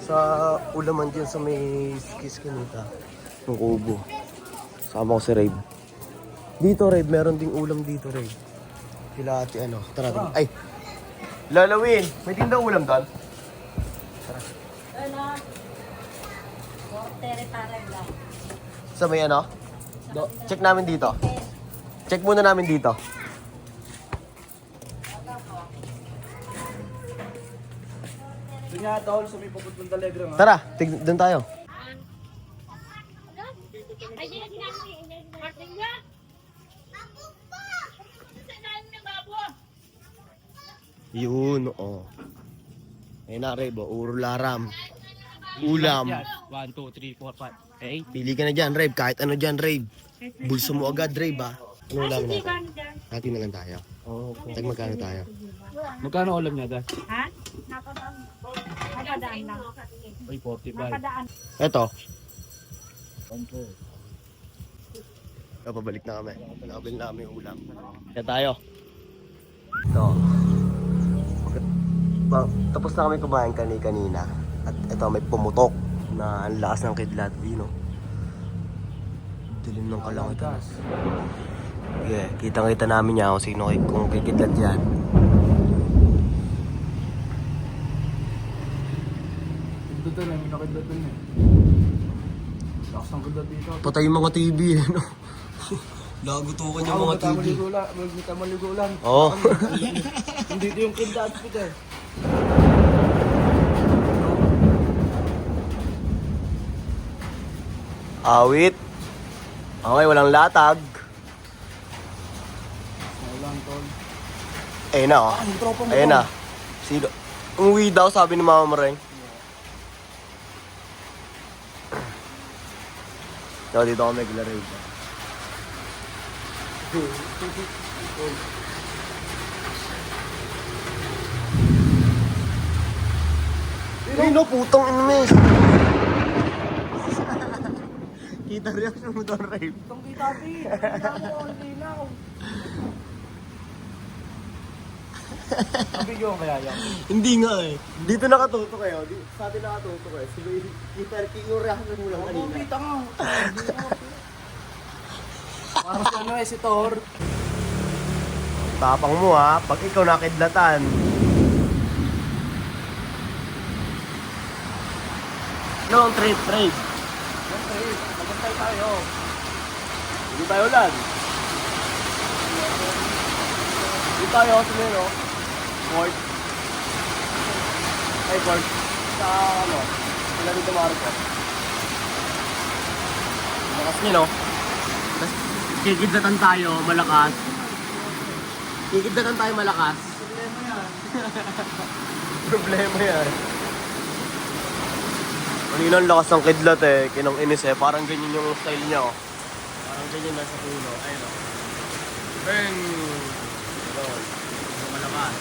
Sa ulaman dyan sa may Kiskinita. Yung kubo. Sama ko si Rave. Dito Rave, meron ding ulam dito Rave. Kila ate ano. Tara, tara. Ay! Lalawin! May tinda ulam doon? Tara. Ano? Tere para lang. Sa may ano? Check namin dito. Check muna namin dito. Doon nga tol, sa may pupuntang Telegram ha. Tara, doon tayo. Yun, oh. Ayun na, Reb, uro laram. Ulam. 1, 2, 3, 4, 5. Okay. Pili ka na dyan, Reb. Kahit ano dyan, Reb. Bulso mo agad, Reb, ha? Ano ulam natin? Hati na lang tayo. Oh, okay. Tag magkano tayo? Magkano ulam niya dahil? Ha? Napadaan lang. Ay, 45. Napadaan. Eto. Opo. Pabalik na kami. Nakabili na kami yung ulam. Kaya tayo. Ito. Tapos na kami kumain kanina. At ito may pumutok na ang lakas ng kidlat. Yun, no? Dilim ng kalangitan. Okay, kitang-kita namin niya kung sino kung kikidlat yan. Kidlat na, may nakidlat na eh. Lakas ng kidlat dito. Patay yung mga TV, no? Lagutukan yung mga TV. Huwag ka maligo lang. Oo. Hindi ito yung kidlat ko dahil. Awit. Okay, walang latag. Walang tol. Ayun na, oh. Ang tropa mo. Ayun na. Sino? Umuwi daw, sabi ni Mama Maring. So, dito ako naglaro. Ay, no, putong inmes. Kita reaction mo doon, Rave. Itong kita, Pi. Hindi mo, hindi na. Ang video ang kaya yan. Hindi nga eh. Dito nakatuto kayo. Sa atin nakatuto kayo. Sabi, kita yung reaction mo lang Oo, kanina. kita nga. Parang si ano eh, si Thor. Tapang mo ha, pag ikaw nakidlatan. No, trade. Siyempre, magantay tayo. Hindi tayo ulan. Hindi tayo sa mero. Port. Ay, port. Sa ano, sila dito Marcos. Malakas niyo, no? Tapos, kikidlatan tayo, malakas. Kikidlatan tayo, malakas. Problema yan. Problema yan. Kanina ang lakas ng kidlat eh, kinang inis eh. Parang ganyan yung style niya oh. Parang ganyan nasa puno. Ayun oh. Bang! Ayun. Yung malakas.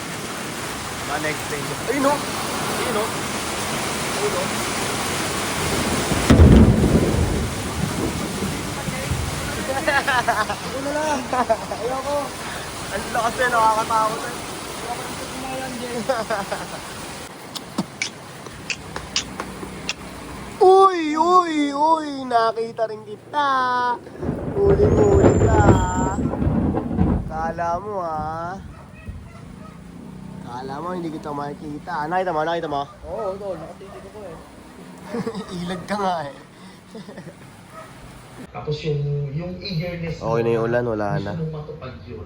Next day. Ayun oh! Ayun oh! Ayun oh! Ako na lang. Ayoko. Ang lakas eh, nakakatakot eh. Ayoko ng pagkumayan, Jay. Uy! Nakita rin kita! Huli ka! Kala mo ha? Kala mo hindi kita makikita. Nakita mo? Oo, tol. Nakatitig ako eh. Ilag ka nga eh. Tapos yung eagerness Okay na yung ulan, wala na. gusto mong matupad yun,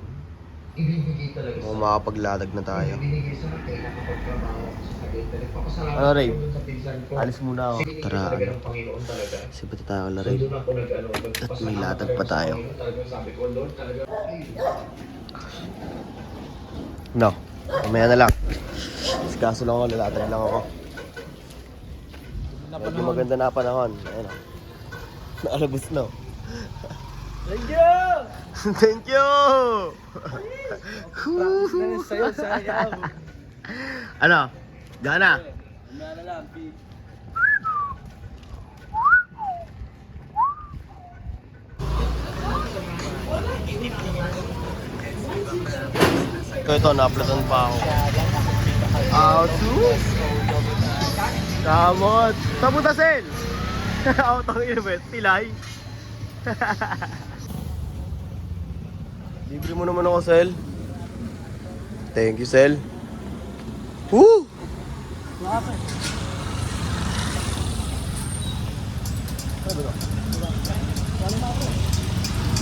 ibibigay talaga O makapaglalag na tayo. Ibibigay sa akin nakapagtrabaho ako sa Cavite. Nagpapasalamat Ano, Ray? ako dun sa pinsan ko. Alis muna ako. Sinigil Tara, talaga ano? ng Panginoon talaga. Sipati tayo na So rin. doon ako At may latag pa tayo. Talagang sabi ko, Lord, talaga. No, mamaya na lang. Kaso lang ako, lalatag lang ako. Medyo maganda na panahon. Ayun o. Naalabos na. Thank you! Thank you! Practice sa'yo, sayang. Ano? Gana? Umaya na lang, Pi. Ito, na-uploadan pa ako. Out to? Kamot. Sa puta, Sel. Out ang ilibet. Tilay. Libre mo naman ako, Sel. Thank you, Sel. Woo!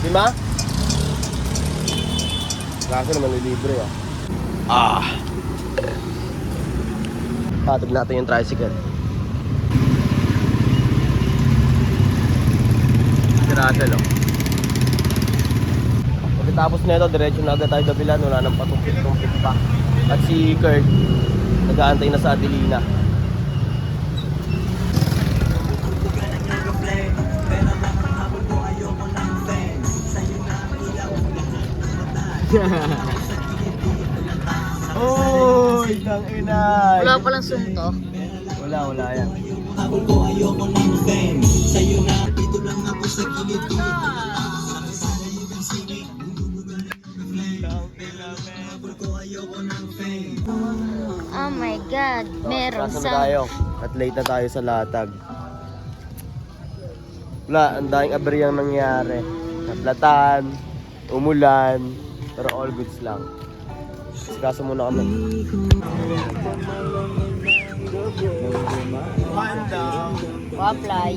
Lima? Kaso naman libre ah. Ah! Patag natin yung tricycle. Sirasel oh. Pagkatapos nito, diretso na agad tayo Dabilan. Wala nang patumpit-tumpit pa. At si Kurt, nag-aantay na sa Adelina. Oh, isang ina. Wala palang sunto. Wala yan. Oh my God, meron Saan na sa... tayo? At late na tayo sa latag. Wala, ang daming aberyang nangyari. Naplatan, umulan, pero all goods lang. Kaso muna kami. Pa-apply.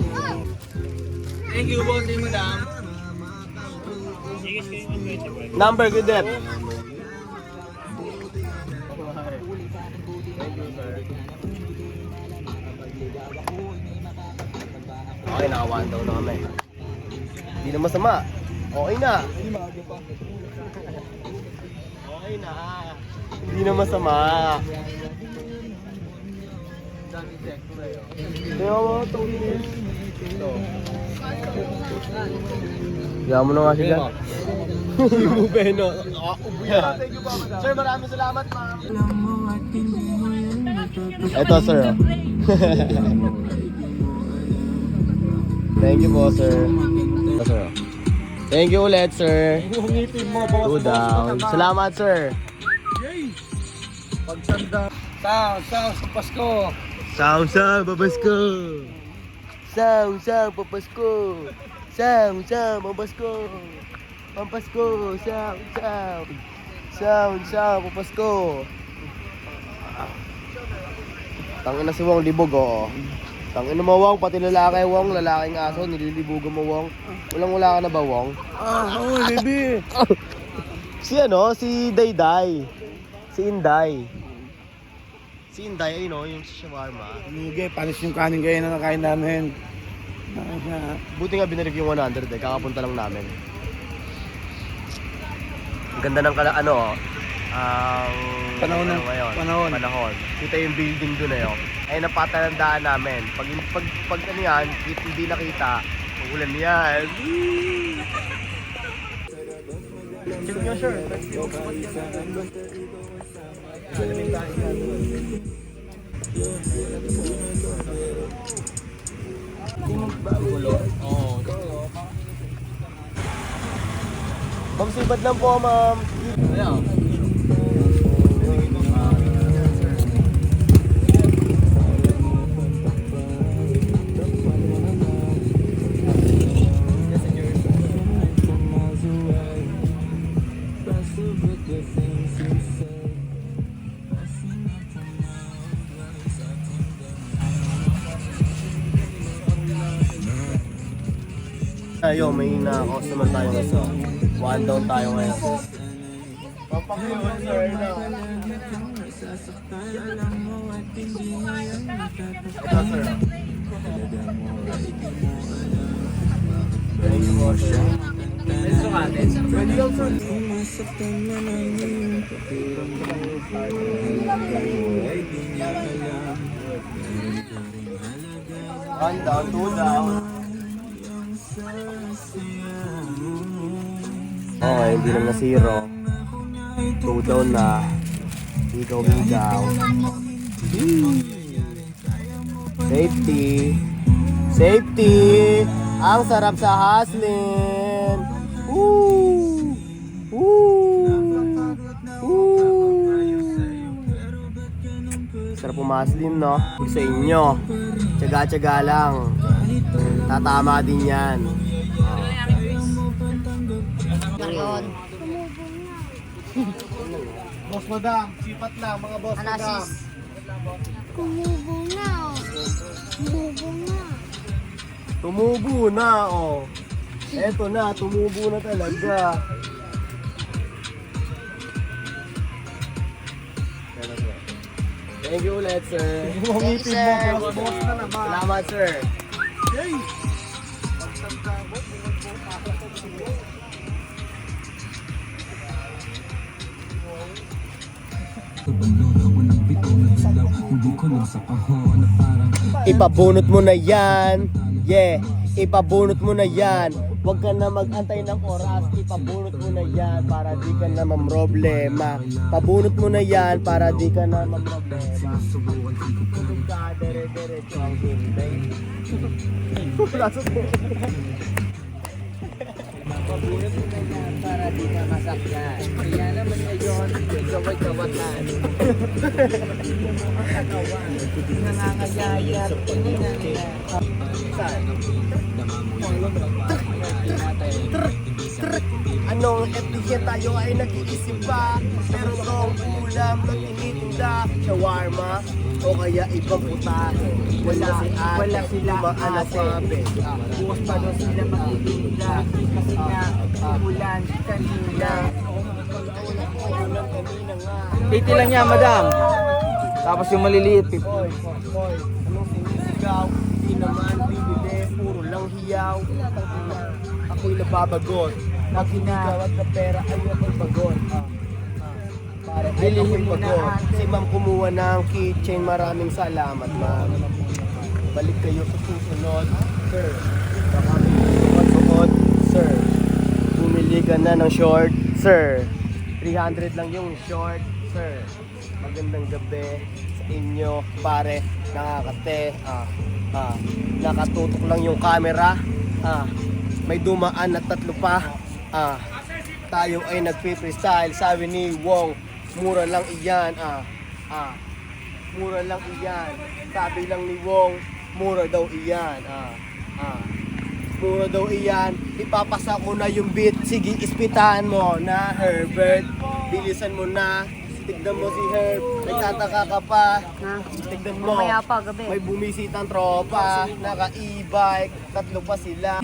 Thank you, bossing madam. Number good dep. Okay, naka-1 down na kami. Hindi na masama. Okay na. Okay na. Hindi na masama. Kaya mo ito. Ito. Kaya mo na nga siya. Bubeno. Sir, maraming salamat, ma'am. Ito, sir. Thank you po, sir. Ito, sir. Thank you ulit, sir. Two down. Salamat, sir. Pagtanda. Sa Pasko. Sound, papasko. Sound, papasko. Sound, papasko. Pampasko, sound, papasko. Tangin na si Wong libog, oh. Tangin na mo, Wong, pati lalaki, Wong, lalaking aso, nililibugan mo, Wong. Wala ka na ba, Wong? Oo, baby. Si Dayday. Si Inday. Si Inday, ayun, oh, yung shawarma. Hindi, panis yung kanin kayo na nakain namin. Buti nga binarif yung 100 eh, kakapunta lang namin. Ang ganda ng panahon. Kita yung building doon eh, oh. Ay napatatandaan namin. Pag ano yan, hindi nakita, ulan yan. Check nyo, sir. Ma'am, sibad lang po, ma'am. Ayo, may na-customer tayo ngayon. One down tayo ngayon. Papakiyon, sir, na. Ito, sir. Thank you, sir. Peso kanin. Pwede yung sir. One down, two down. Okay, hindi lang na zero. Two down na. Higaw. Safety! Ang sarap sa haslin! Woo! Sarap pumaslin, no? Sa inyo. Tsaga-tsaga lang. Tatama din yan. Marion. Boss madam, sipat lang mga boss madam. Anasis. Kumubo na. Kumubo na. Tumubo na, oh. Eto na, tumubo na talaga. Thank you ulit, sir. Thank you, sir. Boss na naman. Salamat, sir. Ipabunot mo na yan. Yeah, ipabunot mo na yan. Huwag ka na mag-antay ng oras. Ipabunot mo na yan para di ka na mamroblema. Pabunot mo na yan para di ka na mamroblema. Tulog ka, dire-diretso ang hindi. Wala sa Pabunot mo na yan para di ka masakyan. Kaya naman ngayon, gawat-gawatan. Nangangayaya, pinangangaya. Anong efficient tayo ay nag-iisip pa. Pero kung ulam na tinitinda, shawarma o kaya ibang putahe. Wala sila ate. Bukas pa doon sila magtitinda. Kasi nga, ulan kanina. Titi lang niya, madam. Tapos yung maliliit, Boy, anong sinisigaw? Di naman bibili, puro lang hiyaw. Ako'y nababagot. Nagsinigaw at na pera, ayok'y bagot. Para ayok'y bagot. Si ma'am kumuha ng keychain, maraming salamat ma'am. Balik kayo sa susunod, sir. Baka may suot, sir. Bumili ka na ng short, sir. 300 lang yung short, sir. Magandang gabi sa inyo, pare. Nakakate. Nakatutok lang yung camera. May dumaan na 3 pa. Tayo ay nagpi-freestyle. Sabi ni Wong, mura lang iyan. Mura lang iyan. Sabi lang ni Wong, mura daw iyan. Mura daw iyan. Ipapasa ko na yung beat. Sige, ispitahan mo na, Herbert. Bilisan mo na. Tignan mo si Herb. Nagtataka ka pa. Tignan mo. Mamaya pa, gabi. May bumisitang tropa. Naka-e-bike. 3 pa sila.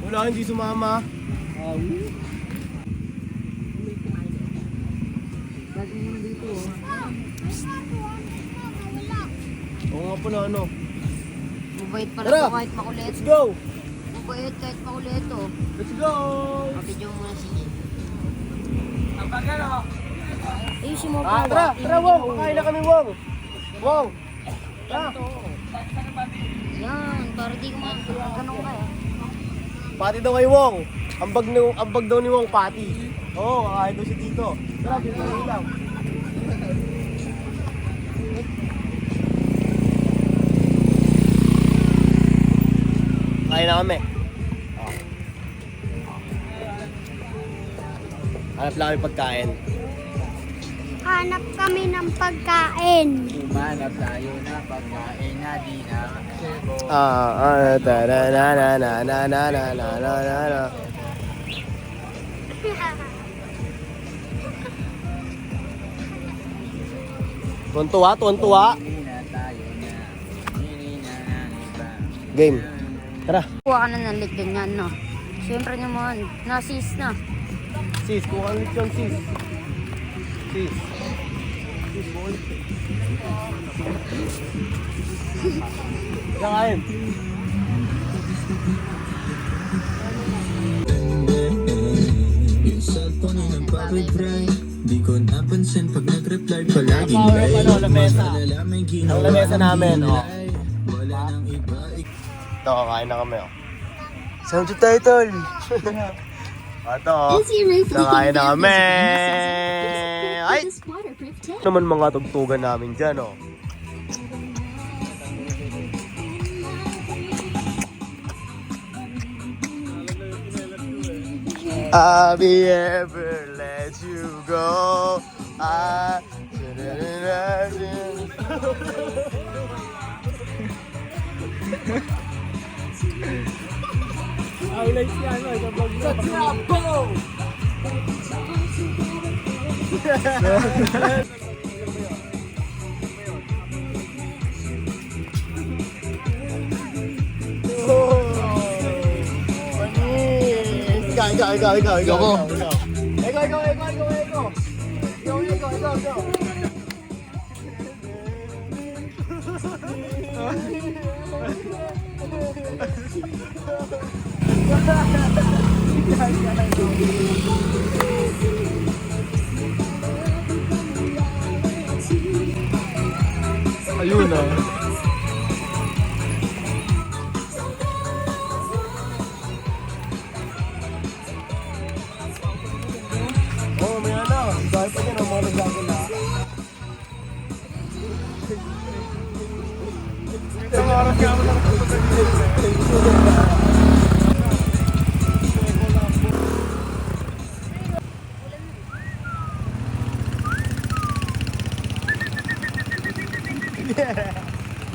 Wala, hindi sumama. Oo nga pala, ano. Mabait pala Tara! ito kahit makulit. Let's go! Mabait kahit makulit ito. Let's go! Video mo na sige. Ayusin mo pa. Tara, Wong! Pakain na kami, Wong! Wong! Tara! Yan, para di ko ganun ka. Pati daw kay Wong. Ambag daw ni Wong pati. Oo, kakain daw si Tito. Tara, dito na lang. Kain na kami. Hanap lang kami pagkain. Hanap kami ng pagkain. Umanap tayo na pagkain na di na sebo. Na na na na na na na na na na. Tuwan-tuwa. Hindi na tayo na. Hindi na iba. Game. Tara. Kuha ka na ng lit ganyan, no? Siyempre naman, nasis na. Sis, kuha ulit yun, sis. Sis. Sis, kuha ulit. Kaya kain. Yung cellphone ay nagpapavibrate. Di ko napansin pag nag-reply palagi. Power pa no, lamesa. May Ang ginawa lamesa namin, oh. wala nang iba. Ito, kakain na kami, oh. Sound to title. Ito, oh. Nakain na kami. Ay! Naman mga tugtugan namin dyan, oh. I'll be ever let you go. Highlights yan, no? Sa vlog mo. Sa trapo! Ayun na. Oh, may ano. Dahil pa niya ng mga nagagala. Isang oras ka mo lang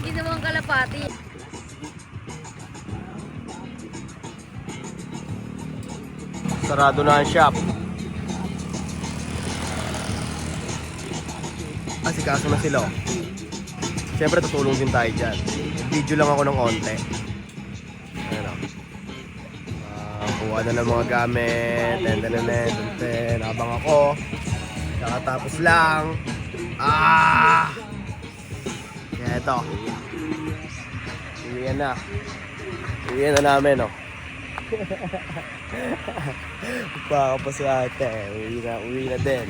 Hindi naman kalapati. Sarado na ang shop. Asikaso na sila. Siyempre tutulong din tayo dyan. Video lang ako ng konti. Ayan o. Kuha na ng mga gamit. Ten. Habang ako. Kakatapos lang. Kaya ito. Uwian na. Uwian na namin o. Pakapaswate. Uwi na din.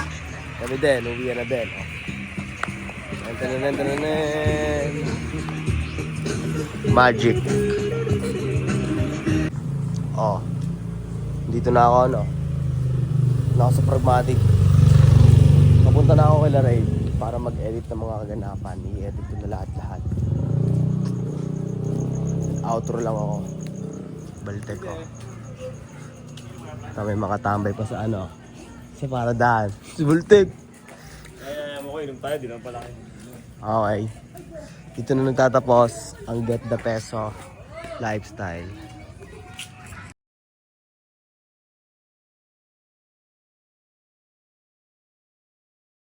Kami din. Uwi na din. Tananan. Magic. Oh. Dito na ako, no? Na ako sa Pragmatic. Papunta na ako kay Laray para mag-edit ng mga kaganapan. I-edit ko na lahat-lahat. Outro lang ako. Baliktad ko. May makatambay pa sa ano. Sa paradahan. Si Bultig. Okay. Dito na nagtatapos ang Get the Peso lifestyle.